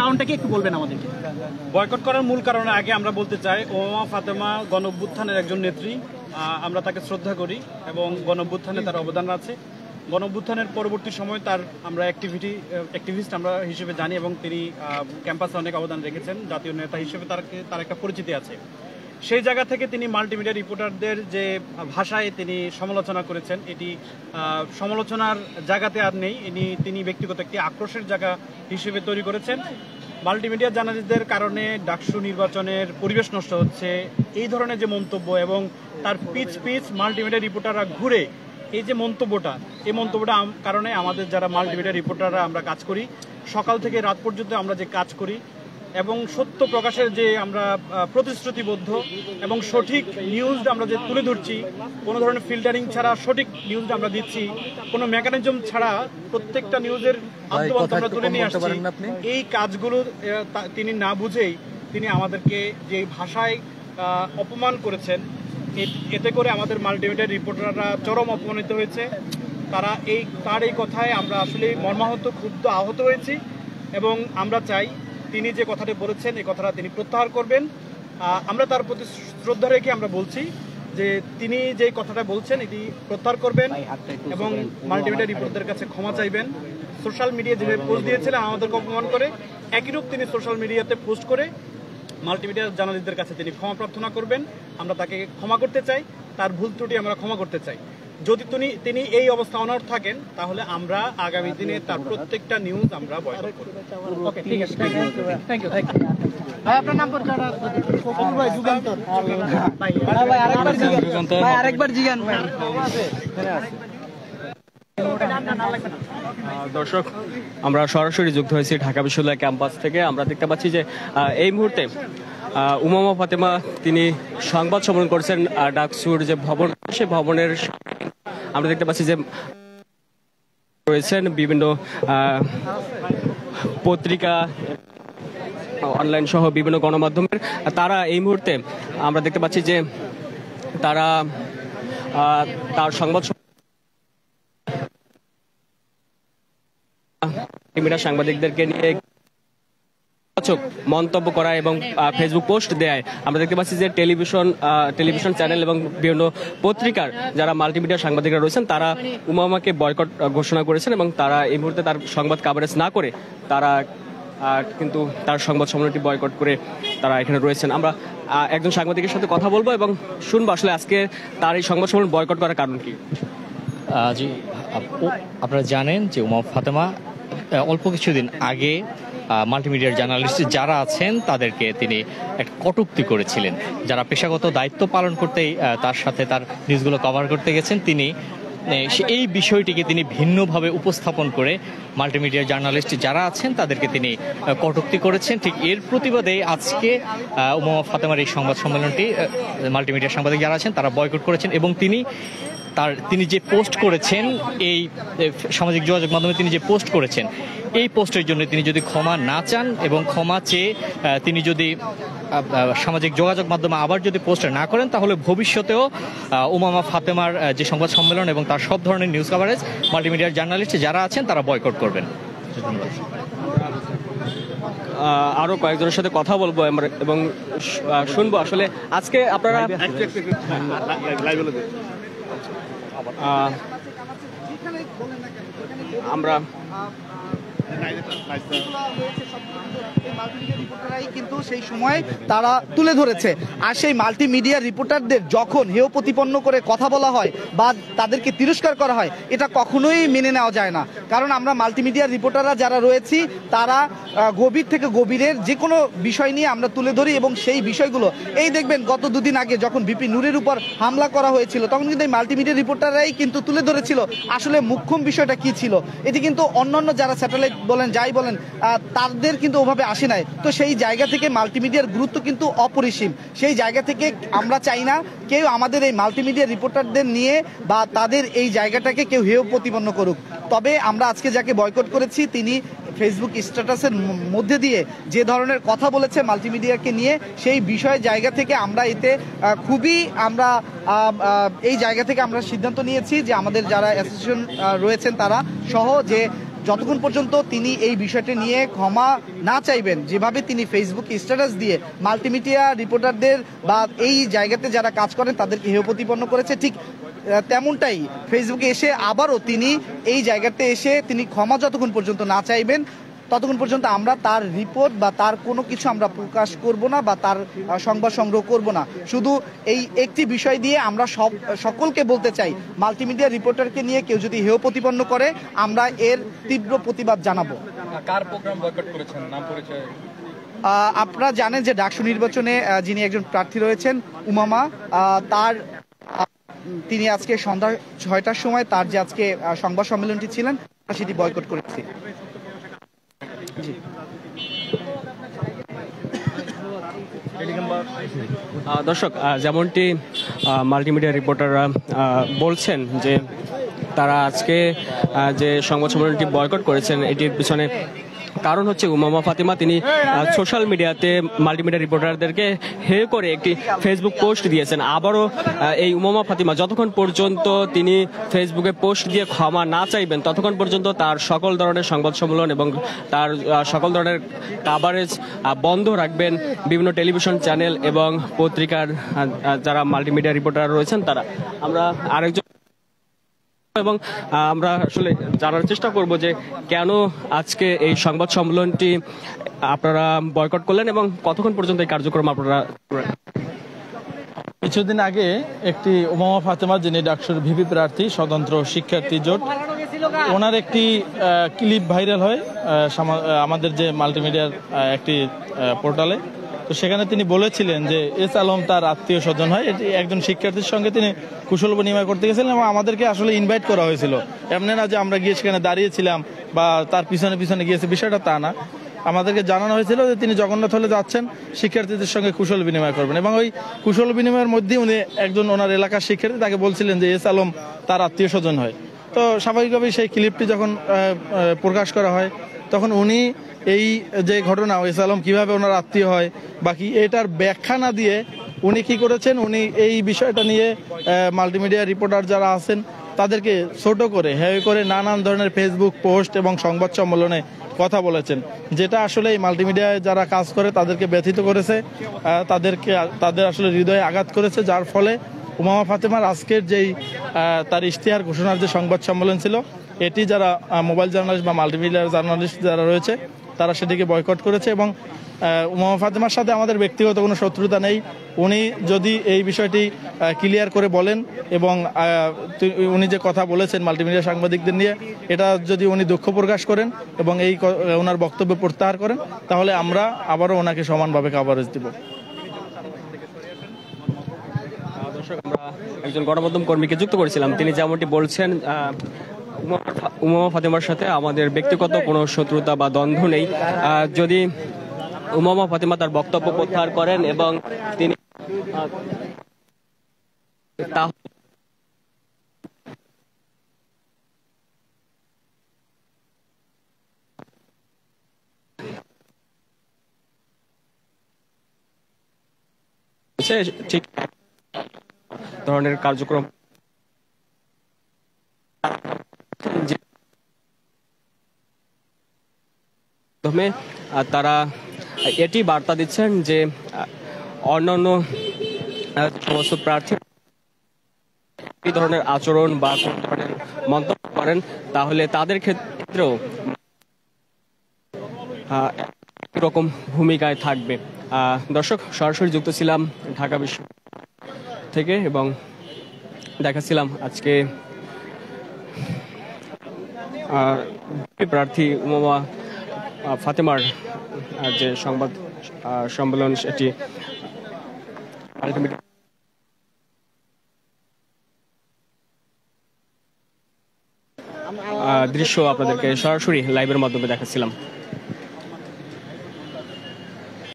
কারণটা কি একটু বলবেন আমাদেরকে? বয়কট করার মূল কারণে আগে আমরা বলতে চাই, ওমামা ফাতেমা গণঅভ্যুত্থানের একজন নেত্রী। আমরা তাকে শ্রদ্ধা করি এবং গণঅভ্যুত্থানে তার অবদান আছে। গণঅভ্যুত্থানের পরবর্তী সময় তার আমরা অ্যাক্টিভিস্ট আমরা হিসেবে জানি এবং তিনি ক্যাম্পাসে অনেক অবদান রেখেছেন। জাতীয় নেতা হিসেবে তার একটা পরিচিতি আছে। সেই জায়গা থেকে তিনি মাল্টিমিডিয়া রিপোর্টারদের যে ভাষায় তিনি সমালোচনা করেছেন, এটি সমালোচনার জায়গাতে আর নেই। তিনি ব্যক্তিগত একটি আক্রোশের জায়গা হিসেবে তৈরি করেছেন। মাল্টিমিডিয়া জার্নালিস্টদের কারণে ডাকসু নির্বাচনের পরিবেশ নষ্ট হচ্ছে, এই ধরনের যে মন্তব্য এবং তার পিচ মাল্টিমিডিয়া রিপোর্টাররা ঘুরে এই যে মন্তব্যটা, এই মন্তব্যটা কারণে আমাদের যারা মাল্টিমিডিয়া রিপোর্টাররা আমরা কাজ করি, সকাল থেকে রাত পর্যন্ত আমরা যে কাজ করি এবং সত্য প্রকাশের যে আমরা প্রতিশ্রুতিবদ্ধ এবং সঠিক নিউজটা আমরা যে তুলে ধরছি, কোনো ধরনের ফিল্টারিং ছাড়া সঠিক নিউজটা আমরা দিচ্ছি, কোনো মেকানিজম ছাড়া প্রত্যেকটা নিউজের আত্মবাদ আমরা তুলে নিয়ে আসছি। এই কাজগুলো তিনি না বুঝেই তিনি আমাদেরকে যে ভাষায় অপমান করেছেন, এতে করে আমাদের মাল্টিমিডিয়া রিপোর্টাররা চরম অপমানিত হয়েছে। তার এই কথায় আমরা আসলে মর্মাহত, ক্ষুব্ধ, আহত হয়েছি এবং আমরা চাই তিনি যে কথাটা বলেছেন এই কথাটা তিনি প্রত্যাহার করবেন। আমরা তার প্রতি শ্রদ্ধা রেখে আমরা বলছি যে তিনি যে কথাটা বলছেন এটি প্রত্যাহার করবেন এবং মাল্টিমিডিয়া রিপোর্টারদের কাছে ক্ষমা চাইবেন। সোশ্যাল মিডিয়া যেভাবে পোস্ট দিয়েছিলেন আমাদেরকে অপমান করে, একইরূপ তিনি সোশ্যাল মিডিয়াতে পোস্ট করে মাল্টিমিডিয়া জার্নালিস্টদের কাছে তিনি ক্ষমা প্রার্থনা করবেন। আমরা তাকে ক্ষমা করতে চাই, তার ভুল ত্রুটি আমরা ক্ষমা করতে চাই। যদি তিনি এই অবস্থা অনড় থাকেন তাহলে আমরা আগামী দিনে তার প্রত্যেকটা নিউজ আমরা বয়কট করব। ওকে, ঠিক আছে, থ্যাংক ইউ। ভাই আপনার নাম পরিচয়? ভাই যুগান্তর। ভাই আরেকবার জিগান ভাই। দর্শক, আমরা সরাসরি যুক্ত হয়েছি ঢাকা বিশ্ববিদ্যালয় ক্যাম্পাস থেকে। আমরা দেখতে পাচ্ছি যে এই মুহূর্তে ওমামা ফাতেমা তিনি সংবাদ সম্মেলন করেছেন ডাকসুর যে ভবন, সেই ভবনের আমরা দেখতে পাচ্ছি যে রয়েছেন বিভিন্ন পত্রিকা, অনলাইন সহ বিভিন্ন গণমাধ্যমের তারা এই মুহূর্তে আমরা দেখতে পাচ্ছি যে তারা তার সংবাদ সাংবাদিকদেরকে নিয়ে মন্তব্য করা এবং ফেসবুক পোস্ট দেয়। আমরা দেখতে পাচ্ছি যে টেলিভিশন চ্যানেল এবং বিভিন্ন পত্রিকার যারা মাল্টিমিডিয়া সাংবাদিকরা রয়েছেন তারা উমামাকে বয়কট ঘোষণা করেছেন এবং তারা এই মুহূর্তে তার সংবাদ কাভারেজ না করে তারা কিন্তু তার সংবাদ সম্মেলনটি বয়কট করে তারা এখানে রয়েছেন। আমরা একজন সাংবাদিকের সাথে কথা বলবো এবং শুনবো আসলে আজকে তার এই সংবাদ সম্মেলন বয়কট করার কারণ কি। জি, আপনারা জানেন যে ওমামা ফাতেমা অল্প কিছুদিন আগে মাল্টিমিডিয়ার জার্নালিস্ট যারা আছেন তাদেরকে তিনি একটা কটূক্তি করেছিলেন। যারা পেশাগত দায়িত্ব পালন করতেই তার সাথে তার নিউজগুলো কভার করতে গেছেন, তিনি এই বিষয়টিকে তিনি ভিন্নভাবে উপস্থাপন করে মাল্টিমিডিয়ার জার্নালিস্ট যারা আছেন তাদেরকে তিনি কটূক্তি করেছেন। ঠিক এর প্রতিবাদে আজকে ওমামা ফাতেমার এই সংবাদ সম্মেলনটি মাল্টিমিডিয়ার সাংবাদিক যারা আছেন তারা বয়কট করেছেন এবং তিনি যে পোস্ট করেছেন, এই সামাজিক যোগাযোগ মাধ্যমে তিনি যে পোস্ট করেছেন, এই পোস্টের জন্য তিনি যদি ক্ষমা না চান এবং ক্ষমা চেয়ে তিনি যদি সামাজিক যোগাযোগ মাধ্যমে আবার যদি পোস্ট না করেন তাহলে ভবিষ্যতেও ওমামা ফাতেমার যে সংবাদ সম্মেলন এবং তার সব ধরনের নিউজ কভারেজ মাল্টিমিডিয়ার জার্নালিস্ট যারা আছেন তারা বয়কট করবেন। আরো কয়েকজনের সাথে কথা বলবো এবং শুনবো আসলে আজকে আপনারা আমরা কিন্তু সেই সময় তারা তুলে ধরেছে। আর সেই মাল্টিমিডিয়া রিপোর্টারদের যখন হেয় প্রতিপন্ন করে কথা বলা হয় বা তাদেরকে তিরস্কার করা হয়, এটা কখনোই মেনে নেওয়া যায় না। কারণ আমরা মাল্টিমিডিয়া রিপোর্টাররা যারা রয়েছি তারা গভীর থেকে গভীরের যে কোনো বিষয় নিয়ে আমরা তুলে ধরি এবং সেই বিষয়গুলো এই দেখবেন গত দুদিন আগে যখন ভিপি নূরের উপর হামলা করা হয়েছিল তখন কিন্তু এই মাল্টিমিডিয়া রিপোর্টাররাই কিন্তু তুলে ধরেছিল আসলে মুখ্যম বিষয়টা কি ছিল। এটি কিন্তু অন্যান্য যারা স্যাটেলাইট বলেন যাই বলেন তাদের কিন্তু ওভাবে আসে নাই। তো সেই জায়গা থেকে মাল্টিমিডিয়ার গুরুত্ব কিন্তু অপরিসীম। সেই জায়গা থেকে আমরা চাই না কেউ আমাদের এই মাল্টিমিডিয়া রিপোর্টারদের নিয়ে বা তাদের এই জায়গাটাকে কেউ হেয় প্রতিপন্ন করুক। তবে আমরা আজকে যাকে বয়কট করেছি তিনি ফেসবুক স্ট্যাটাসের মধ্যে দিয়ে যে ধরনের কথা বলেছে মাল্টিমিডিয়াকে নিয়ে, সেই বিষয়ের জায়গা থেকে আমরা এতে খুবই এই জায়গা থেকে আমরা সিদ্ধান্ত নিয়েছি যে আমাদের যারা অ্যাসোসিয়েশন রয়েছেন তারা সহ যে যতক্ষণ পর্যন্ত তিনি এই বিষয়টি নিয়ে ক্ষমা না চাইবেন, যেভাবে তিনি ফেসবুকে স্ট্যাটাস দিয়ে মাল্টিমিডিয়া রিপোর্টারদের বা এই জায়গাতে যারা কাজ করেন তাদেরকে হেয় প্রতিপন্ন করেছে, ঠিক তেমনটাই ফেসবুকে এসে আবারও তিনি এই জায়গাতে এসে তিনি ক্ষমা যতক্ষণ পর্যন্ত না চাইবেন ততক্ষণ পর্যন্ত আমরা তার রিপোর্ট বা তার কোনো কিছু আমরা প্রকাশ করব না বা তার সংবাদ সংগ্রহ করব না। শুধু এই একটি বিষয় দিয়ে আমরা সকলকে বলতে চাই, মাল্টিমিডিয়া রিপোর্টারকে নিয়ে কেউ যদি হেয় প্রতিপন্ন করে আমরা এর তীব্র প্রতিবাদ জানাবো। কার প্রোগ্রাম বয়কট করেছেন, নাম পরিচয়? আপনারা জানেন যে ডাকসু নির্বাচনে যিনি একজন প্রার্থী রয়েছেন উমামা, তিনি আজকে সন্ধ্যা 6টার সময় তার যে আজকে সংবাদ সম্মেলনটি ছিলেন সেটি বয়কট করেছি। দর্শক, যেমনটি মাল্টিমিডিয়া রিপোর্টাররা বলছেন যে তারা আজকে যে সংবাদ সম্মেলনটি বয়কট করেছেন এটির পিছনে কারণ হচ্ছে উমামা ফাতিমা তিনি সোশ্যাল মিডিয়াতে মাল্টিমিডিয়া রিপোর্টারদেরকে হেয় করে একটি ফেসবুক পোস্ট দিয়েছেন। আবারও এই উমামা ফাতিমা যতক্ষণ পর্যন্ত তিনি ফেসবুকে পোস্ট দিয়ে ক্ষমা না চাইবেন ততক্ষণ পর্যন্ত তার সকল ধরনের সংবাদ সম্মেলন এবং তার সকল ধরনের কাভারেজ বন্ধ রাখবেন বিভিন্ন টেলিভিশন চ্যানেল এবং পত্রিকার যারা মাল্টিমিডিয়া রিপোর্টার রয়েছেন তারা। আমরা আরেকজন এবং আমরা আসলে জানার চেষ্টা করব যে কেন আজকে এই সংবাদ সম্মেলনটি আপনারা বয়কট করলেন এবং কতক্ষণ পর্যন্ত এই কার্যক্রম আপনারা করেন। কিছুদিন আগে একটি উমামা ফাতেমা যিনি ডাকসুর ভিপি প্রার্থী স্বতন্ত্র শিক্ষার্থী জোট, ওনার একটি ক্লিপ ভাইরাল হয় আমাদের যে মাল্টিমিডিয়ার একটি পোর্টালে। তো সেখানে তিনি বলেছিলেন যে এস আলম তার আত্মীয় স্বজন হয়, এটি একজন শিক্ষার্থীর সঙ্গে তিনি কুশল বিনিময় করতে গেছিলেন এবং আমাদেরকে আসলে ইনভাইট করা হয়েছিল। এমনি না যে আমরা গিয়ে সেখানে দাঁড়িয়েছিলাম বা তার পিছনে পিছনে গিয়েছে, বিষয়টা তা না। আমাদেরকে জানানো হয়েছিল যে তিনি জগন্নাথ হলে যাচ্ছেন, শিক্ষার্থীদের সঙ্গে কুশল বিনিময় করবেন এবং ওই কুশল বিনিময়ের মধ্যে উনি একজন ওনার এলাকার শিক্ষার্থী তাকে বলছিলেন যে এস আলম তার আত্মীয় স্বজন হয়। তো স্বাভাবিকভাবেই সেই ক্লিপটি যখন প্রকাশ করা হয় তখন উনি এই যে ঘটনা এস আলম কীভাবে ওনার আত্মীয় হয় বাকি এটার ব্যাখ্যা না দিয়ে উনি কি করেছেন, উনি এই বিষয়টা নিয়ে মাল্টিমিডিয়া রিপোর্টার যারা আছেন তাদেরকে ছোট করে হেয় করে নানান ধরনের ফেসবুক পোস্ট এবং সংবাদ সম্মেলনে কথা বলেছেন, যেটা আসলে এই মাল্টিমিডিয়ায় যারা কাজ করে তাদেরকে ব্যথিত করেছে, তাদের আসলে হৃদয়ে আঘাত করেছে, যার ফলে উমামা ফাতেমার আজকের যেই তার ইশতেহার ঘোষণার যে সংবাদ সম্মেলন ছিল এটি যারা মোবাইল জার্নালিস্ট বা মাল্টিমিডিয়া জার্নালিস্ট যারা রয়েছে তারা সেটিকে বয়কট করেছে। এবং উমামা ফাতেমার সাথে আমাদের ব্যক্তিগত কোনো শত্রুতা নেই, উনি যদি এই বিষয়টি ক্লিয়ার করে বলেন এবং উনি যে কথা বলেছেন মাল্টিমিডিয়া সাংবাদিকদের নিয়ে এটা যদি উনি দুঃখ প্রকাশ করেন এবং এই ওনার বক্তব্য প্রত্যাহার করেন তাহলে আমরা আবারও ওনাকে সমানভাবে কাভারেজ দিব। দর্শক, আমরা একজন গণমাধ্যম কর্মীকে যুক্ত করেছিলাম, তিনি যেমনটি বলছেন উমামা ফাতেমার সাথে আমাদের ব্যক্তিগত কোনো শত্রুতা বা দ্বন্দ্ব নেই। যদি উমামা ফাতেমা তার বক্তব্য প্রত্যাহার করেন এবং তিনি ঠিক ধরনের কার্যক্রম তারা এটি বার্তা দিচ্ছেন যে অন্যান্য সমস্ত প্রার্থী এই ধরনের আচরণ বা কোন ধরনের মন্তব্য করেন তাহলে তাদের ক্ষেত্রেও এরকম ভূমিকায় থাকবে। দর্শক, সরাসরি যুক্ত ছিলাম ঢাকা বিশ্ব থেকে এবং দেখাচ্ছিলাম আজকে প্রার্থী উমামা ফাতেমার যে সংবাদ সম্মেলন সেটি দৃশ্য আপনাদেরকে সরাসরি লাইভের মাধ্যমে দেখাচ্ছিলাম।